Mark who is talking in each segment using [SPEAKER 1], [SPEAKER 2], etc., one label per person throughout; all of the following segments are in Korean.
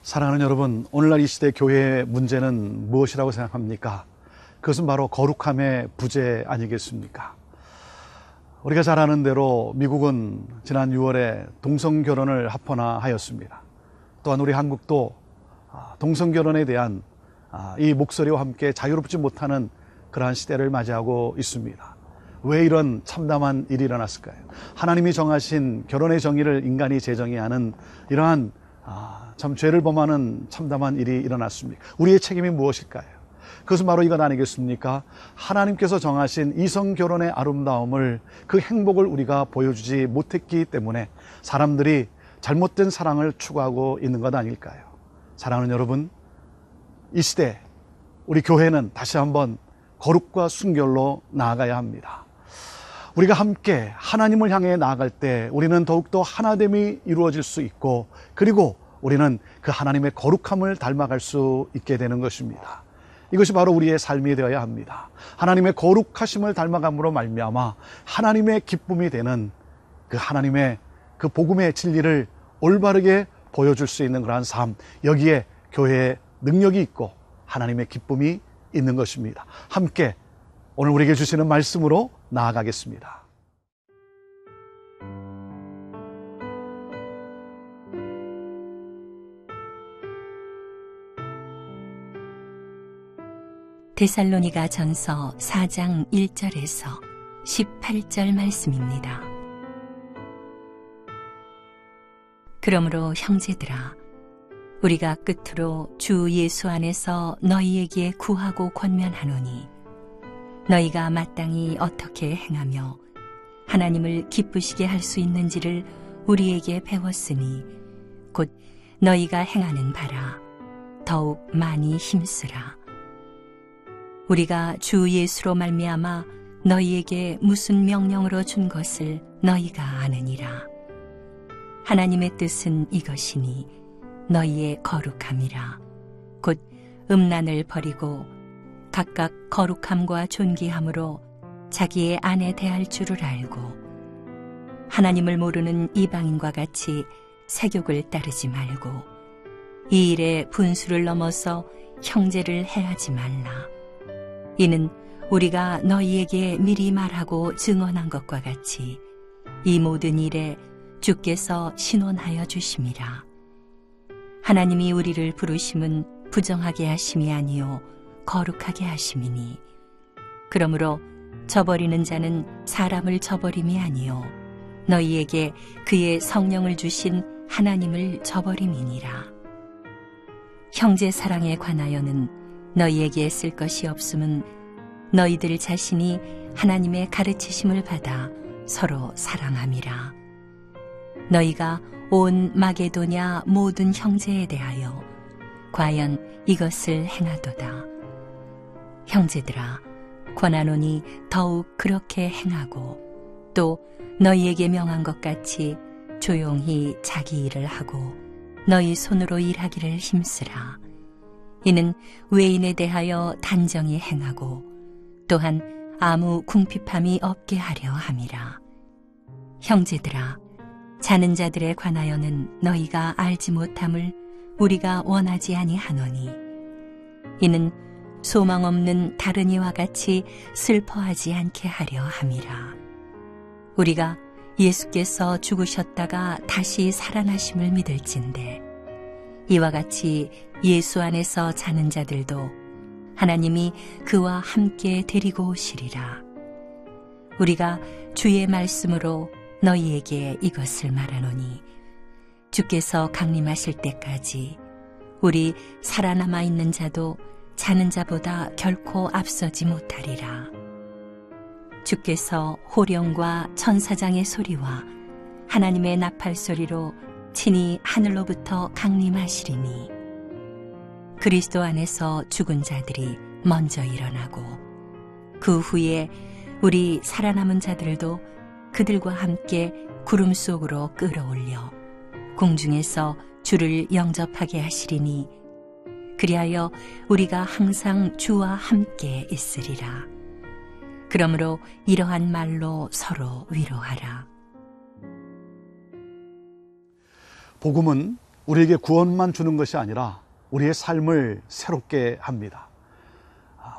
[SPEAKER 1] 사랑하는 여러분, 오늘날 이 시대 교회의 문제는 무엇이라고 생각합니까? 그것은 바로 거룩함의 부재 아니겠습니까? 우리가 잘 아는 대로 미국은 지난 6월에 동성결혼을 합헌화하였습니다. 또한 우리 한국도 동성결혼에 대한 이 목소리와 함께 자유롭지 못하는 그러한 시대를 맞이하고 있습니다. 왜 이런 참담한 일이 일어났을까요? 하나님이 정하신 결혼의 정의를 인간이 재정의하는 이러한 참 죄를 범하는 참담한 일이 일어났습니다. 우리의 책임이 무엇일까요? 그것은 바로 이것 아니겠습니까? 하나님께서 정하신 이성 결혼의 아름다움을, 그 행복을 우리가 보여주지 못했기 때문에 사람들이 잘못된 사랑을 추구하고 있는 것 아닐까요? 사랑하는 여러분, 이 시대 우리 교회는 다시 한번 거룩과 순결로 나아가야 합니다. 우리가 함께 하나님을 향해 나아갈 때 우리는 더욱더 하나됨이 이루어질 수 있고, 그리고 우리는 그 하나님의 거룩함을 닮아갈 수 있게 되는 것입니다. 이것이 바로 우리의 삶이 되어야 합니다. 하나님의 거룩하심을 닮아감으로 말미암아 하나님의 기쁨이 되는 그 하나님의 그 복음의 진리를 올바르게 보여줄 수 있는 그러한 삶, 여기에 교회의 능력이 있고 하나님의 기쁨이 있는 것입니다. 함께 오늘 우리에게 주시는 말씀으로 나아가겠습니다.
[SPEAKER 2] 데살로니가 전서 4장 1절에서 18절 말씀입니다. 그러므로 형제들아, 우리가 끝으로 주 예수 안에서 너희에게 구하고 권면하노니, 너희가 마땅히 어떻게 행하며 하나님을 기쁘시게 할 수 있는지를 우리에게 배웠으니, 곧 너희가 행하는 바라 더욱 많이 힘쓰라. 우리가 주 예수로 말미암아 너희에게 무슨 명령으로 준 것을 너희가 아느니라. 하나님의 뜻은 이것이니 너희의 거룩함이라. 곧 음란을 버리고 각각 거룩함과 존귀함으로 자기의 아내 대할 줄을 알고, 하나님을 모르는 이방인과 같이 세욕을 따르지 말고 이 일에 분수를 넘어서 형제를 해하지 말라. 이는 우리가 너희에게 미리 말하고 증언한 것과 같이 이 모든 일에 주께서 신원하여 주심이라. 하나님이 우리를 부르심은 부정하게 하심이 아니요 거룩하게 하심이니, 그러므로 저버리는 자는 사람을 저버림이 아니요 너희에게 그의 성령을 주신 하나님을 저버림이니라. 형제 사랑에 관하여는 너희에게 쓸 것이 없음은 너희들 자신이 하나님의 가르치심을 받아 서로 사랑함이라. 너희가 온 마게도냐 모든 형제에 대하여 과연 이것을 행하도다. 형제들아, 권하노니 더욱 그렇게 행하고, 또 너희에게 명한 것 같이 조용히 자기 일을 하고 너희 손으로 일하기를 힘쓰라. 이는 외인에 대하여 단정히 행하고 또한 아무 궁핍함이 없게 하려 함이라. 형제들아, 자는 자들에 관하여는 너희가 알지 못함을 우리가 원하지 아니하노니, 이는 소망 없는 다른 이와 같이 슬퍼하지 않게 하려 함이라. 우리가 예수께서 죽으셨다가 다시 살아나심을 믿을진대, 이와 같이 예수 안에서 자는 자들도 하나님이 그와 함께 데리고 오시리라. 우리가 주의 말씀으로 너희에게 이것을 말하노니, 주께서 강림하실 때까지 우리 살아남아 있는 자도 자는 자보다 결코 앞서지 못하리라. 주께서 호령과 천사장의 소리와 하나님의 나팔 소리로 친히 하늘로부터 강림하시리니, 그리스도 안에서 죽은 자들이 먼저 일어나고 그 후에 우리 살아남은 자들도 그들과 함께 구름 속으로 끌어올려 공중에서 주를 영접하게 하시리니, 그리하여 우리가 항상 주와 함께 있으리라. 그러므로 이러한 말로 서로 위로하라.
[SPEAKER 1] 복음은 우리에게 구원만 주는 것이 아니라 우리의 삶을 새롭게 합니다.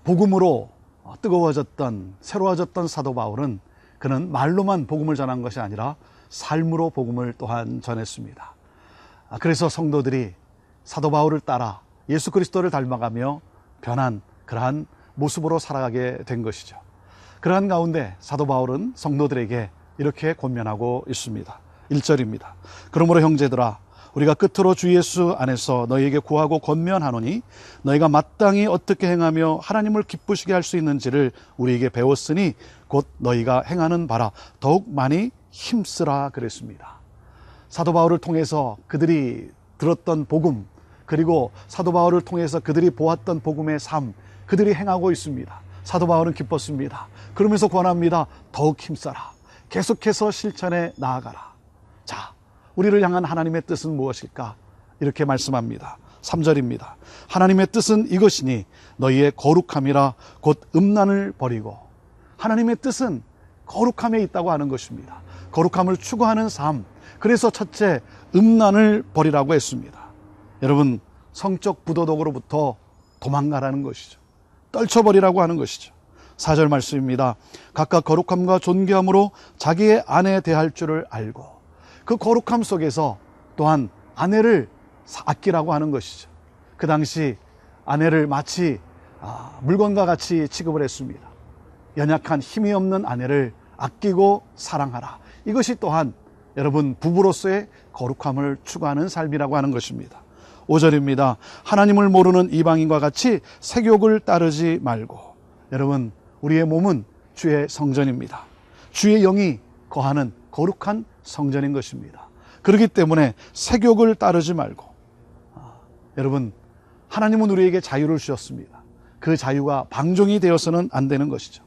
[SPEAKER 1] 복음으로 뜨거워졌던, 새로워졌던 사도 바울은 그는 말로만 복음을 전한 것이 아니라 삶으로 복음을 또한 전했습니다. 그래서 성도들이 사도 바울을 따라 예수 그리스도를 닮아가며 변한 그러한 모습으로 살아가게 된 것이죠. 그러한 가운데 사도 바울은 성도들에게 이렇게 권면하고 있습니다. 1절입니다. 그러므로 형제들아, 우리가 끝으로 주 예수 안에서 너희에게 구하고 권면하노니 너희가 마땅히 어떻게 행하며 하나님을 기쁘시게 할 수 있는지를 우리에게 배웠으니 곧 너희가 행하는 바라 더욱 많이 힘쓰라 그랬습니다. 사도 바울을 통해서 그들이 들었던 복음, 그리고 사도 바울을 통해서 그들이 보았던 복음의 삶, 그들이 행하고 있습니다. 사도 바울은 기뻤습니다. 그러면서 권합니다. 더욱 힘써라. 계속해서 실천해 나아가라. 자, 우리를 향한 하나님의 뜻은 무엇일까? 이렇게 말씀합니다. 3절입니다. 하나님의 뜻은 이것이니 너희의 거룩함이라 곧 음란을 버리고. 하나님의 뜻은 거룩함에 있다고 하는 것입니다. 거룩함을 추구하는 삶. 그래서 첫째, 음란을 버리라고 했습니다. 여러분, 성적 부도덕으로부터 도망가라는 것이죠. 떨쳐버리라고 하는 것이죠. 4절 말씀입니다. 각각 거룩함과 존귀함으로 자기의 아내에 대할 줄을 알고, 그 거룩함 속에서 또한 아내를 아끼라고 하는 것이죠. 그 당시 아내를 마치 물건과 같이 취급을 했습니다. 연약한 힘이 없는 아내를 아끼고 사랑하라. 이것이 또한 여러분 부부로서의 거룩함을 추구하는 삶이라고 하는 것입니다. 5절입니다. 하나님을 모르는 이방인과 같이 색욕을 따르지 말고. 여러분, 우리의 몸은 주의 성전입니다. 주의 영이 거하는 거룩한 성전인 것입니다. 그렇기 때문에 색욕을 따르지 말고. 여러분, 하나님은 우리에게 자유를 주셨습니다. 그 자유가 방종이 되어서는 안 되는 것이죠.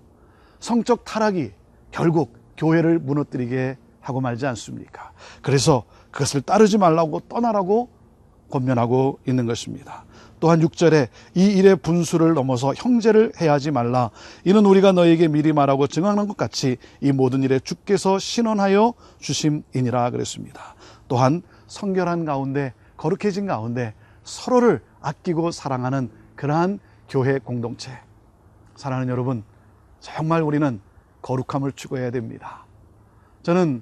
[SPEAKER 1] 성적 타락이 결국 교회를 무너뜨리게 하고 말지 않습니까? 그래서 그것을 따르지 말라고 떠나라고 권면하고 있는 것입니다. 또한 6절에 이 일의 분수를 넘어서 형제를 해하지 말라. 이는 우리가 너에게 미리 말하고 증언한 것 같이 이 모든 일에 주께서 신원하여 주심이니라 그랬습니다. 또한 성결한 가운데, 거룩해진 가운데 서로를 아끼고 사랑하는 그러한 교회 공동체. 사랑하는 여러분, 정말 우리는 거룩함을 추구해야 됩니다. 저는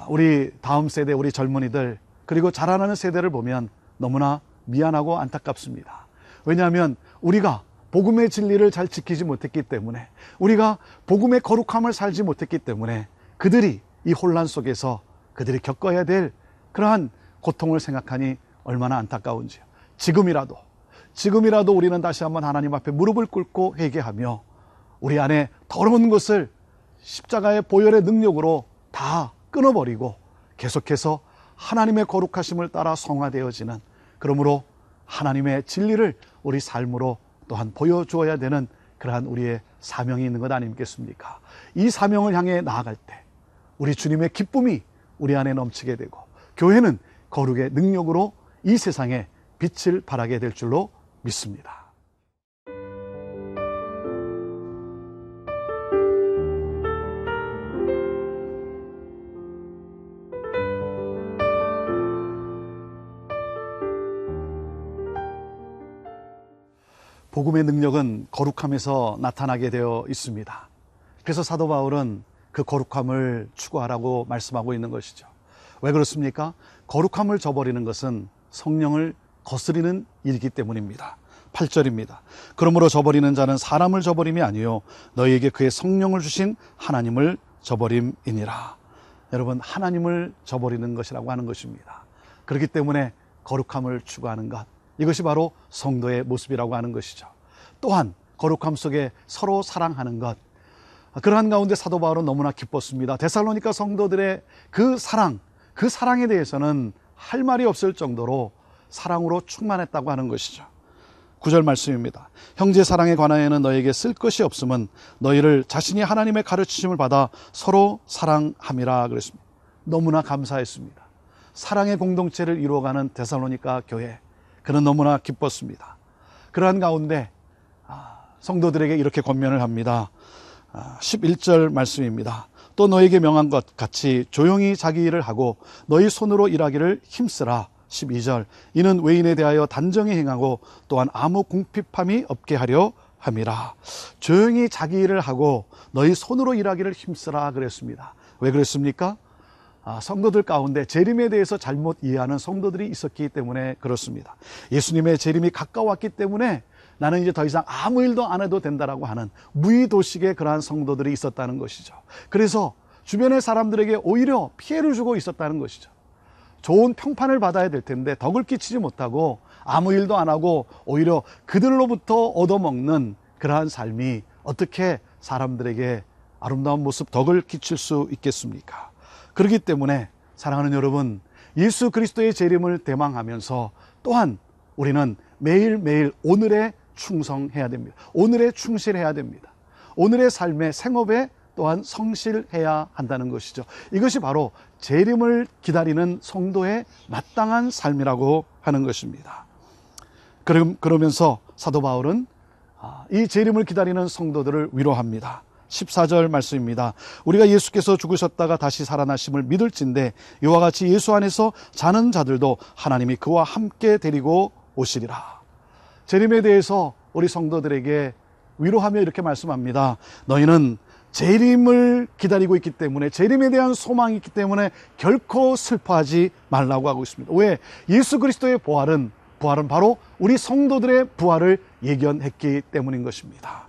[SPEAKER 1] 우리 다음 세대, 우리 젊은이들, 그리고 자라나는 세대를 보면 너무나 미안하고 안타깝습니다. 왜냐하면 우리가 복음의 진리를 잘 지키지 못했기 때문에, 우리가 복음의 거룩함을 살지 못했기 때문에 그들이 이 혼란 속에서 그들이 겪어야 될 그러한 고통을 생각하니 얼마나 안타까운지요. 지금이라도 우리는 다시 한번 하나님 앞에 무릎을 꿇고 회개하며 우리 안에 더러운 것을 십자가의 보혈의 능력으로 다 끊어버리고 계속해서 하나님의 거룩하심을 따라 성화되어지는, 그러므로 하나님의 진리를 우리 삶으로 또한 보여주어야 되는 그러한 우리의 사명이 있는 것 아니겠습니까? 이 사명을 향해 나아갈 때 우리 주님의 기쁨이 우리 안에 넘치게 되고, 교회는 거룩의 능력으로 이 세상에 빛을 발하게 될 줄로 믿습니다. 복음의 능력은 거룩함에서 나타나게 되어 있습니다. 그래서 사도 바울은 그 거룩함을 추구하라고 말씀하고 있는 것이죠. 왜 그렇습니까? 거룩함을 저버리는 것은 성령을 거스리는 일이기 때문입니다. 8절입니다. 그러므로 저버리는 자는 사람을 저버림이 아니요 너희에게 그의 성령을 주신 하나님을 저버림이니라. 여러분, 하나님을 저버리는 것이라고 하는 것입니다. 그렇기 때문에 거룩함을 추구하는 것, 이것이 바로 성도의 모습이라고 하는 것이죠. 또한 거룩함 속에 서로 사랑하는 것, 그러한 가운데 사도 바울은 너무나 기뻤습니다. 데살로니가 성도들의 그 사랑에 대해서는 할 말이 없을 정도로 사랑으로 충만했다고 하는 것이죠. 9절 말씀입니다. 형제 사랑에 관하여는 너에게 쓸 것이 없음은 너희를 자신이 하나님의 가르치심을 받아 서로 사랑함이라 그랬습니다. 너무나 감사했습니다. 사랑의 공동체를 이루어가는 데살로니가 교회, 그는 너무나 기뻤습니다. 그러한 가운데 성도들에게 이렇게 권면을 합니다. 11절 말씀입니다. 또 너에게 명한 것 같이 조용히 자기 일을 하고 너희 손으로 일하기를 힘쓰라. 12절 이는 외인에 대하여 단정히 행하고 또한 아무 궁핍함이 없게 하려 함이라. 조용히 자기 일을 하고 너희 손으로 일하기를 힘쓰라 그랬습니다. 왜 그랬습니까? 성도들 가운데 재림에 대해서 잘못 이해하는 성도들이 있었기 때문에 그렇습니다. 예수님의 재림이 가까웠기 때문에 나는 이제 더 이상 아무 일도 안 해도 된다라고 하는 무의도식의 그러한 성도들이 있었다는 것이죠. 그래서 주변의 사람들에게 오히려 피해를 주고 있었다는 것이죠. 좋은 평판을 받아야 될 텐데 덕을 끼치지 못하고 아무 일도 안 하고 오히려 그들로부터 얻어먹는 그러한 삶이 어떻게 사람들에게 아름다운 모습 덕을 끼칠 수 있겠습니까? 그렇기 때문에 사랑하는 여러분, 예수 그리스도의 재림을 대망하면서 또한 우리는 매일매일 오늘에 충성해야 됩니다. 오늘에 충실해야 됩니다. 오늘의 삶의 생업에 또한 성실해야 한다는 것이죠. 이것이 바로 재림을 기다리는 성도의 마땅한 삶이라고 하는 것입니다. 그러면서 사도 바울은 이 재림을 기다리는 성도들을 위로합니다. 14절 말씀입니다. 우리가 예수께서 죽으셨다가 다시 살아나심을 믿을진대 이와 같이 예수 안에서 자는 자들도 하나님이 그와 함께 데리고 오시리라. 재림에 대해서 우리 성도들에게 위로하며 이렇게 말씀합니다. 너희는 재림을 기다리고 있기 때문에, 재림에 대한 소망이 있기 때문에 결코 슬퍼하지 말라고 하고 있습니다. 왜? 예수 그리스도의 부활은 바로 우리 성도들의 부활을 예견했기 때문인 것입니다.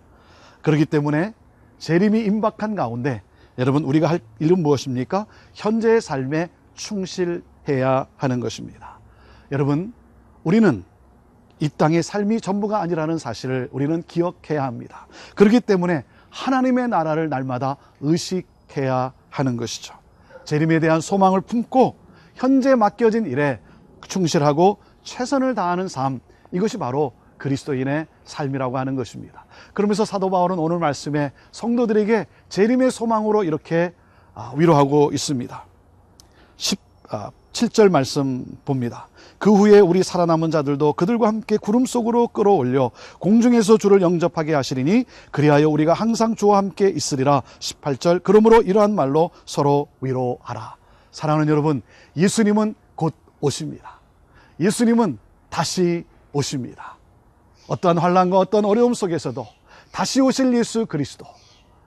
[SPEAKER 1] 그렇기 때문에 재림이 임박한 가운데 여러분, 우리가 할 일은 무엇입니까? 현재의 삶에 충실해야 하는 것입니다. 여러분, 우리는 이 땅의 삶이 전부가 아니라는 사실을 우리는 기억해야 합니다. 그렇기 때문에 하나님의 나라를 날마다 의식해야 하는 것이죠. 재림에 대한 소망을 품고 현재 맡겨진 일에 충실하고 최선을 다하는 삶, 이것이 바로 그리스도인의 삶이라고 하는 것입니다. 그러면서 사도 바울은 오늘 말씀에 성도들에게 재림의 소망으로 이렇게 위로하고 있습니다. 17절 말씀 봅니다. 그 후에 우리 살아남은 자들도 그들과 함께 구름 속으로 끌어올려 공중에서 주를 영접하게 하시리니 그리하여 우리가 항상 주와 함께 있으리라. 18절 그러므로 이러한 말로 서로 위로하라. 사랑하는 여러분, 예수님은 곧 오십니다. 예수님은 다시 오십니다. 어떠한 환난과 어떤 어려움 속에서도 다시 오실 예수 그리스도,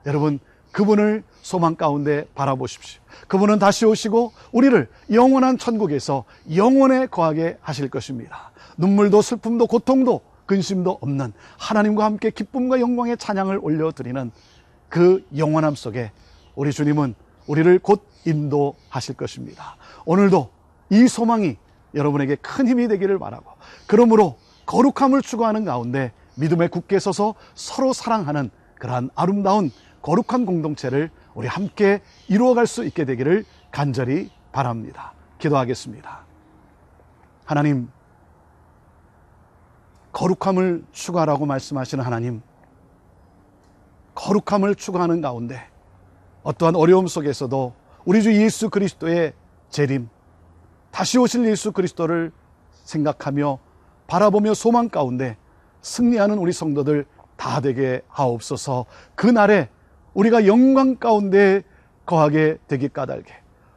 [SPEAKER 1] 여러분, 그분을 소망 가운데 바라보십시오. 그분은 다시 오시고 우리를 영원한 천국에서 영원에 거하게 하실 것입니다. 눈물도 슬픔도 고통도 근심도 없는 하나님과 함께 기쁨과 영광의 찬양을 올려드리는 그 영원함 속에 우리 주님은 우리를 곧 인도하실 것입니다. 오늘도 이 소망이 여러분에게 큰 힘이 되기를 바라고, 그러므로 거룩함을 추구하는 가운데 믿음에 굳게 서서 서로 사랑하는 그러한 아름다운 거룩한 공동체를 우리 함께 이루어갈 수 있게 되기를 간절히 바랍니다. 기도하겠습니다. 하나님, 거룩함을 추구하라고 말씀하시는 하나님, 거룩함을 추구하는 가운데 어떠한 어려움 속에서도 우리 주 예수 그리스도의 재림, 다시 오실 예수 그리스도를 생각하며 바라보며 소망 가운데 승리하는 우리 성도들 다 되게 하옵소서. 그날에 우리가 영광 가운데 거하게 되기 까닭에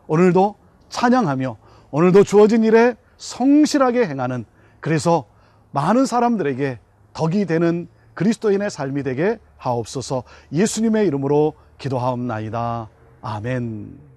[SPEAKER 1] 오늘도 찬양하며 오늘도 주어진 일에 성실하게 행하는, 그래서 많은 사람들에게 덕이 되는 그리스도인의 삶이 되게 하옵소서. 예수님의 이름으로 기도하옵나이다. 아멘.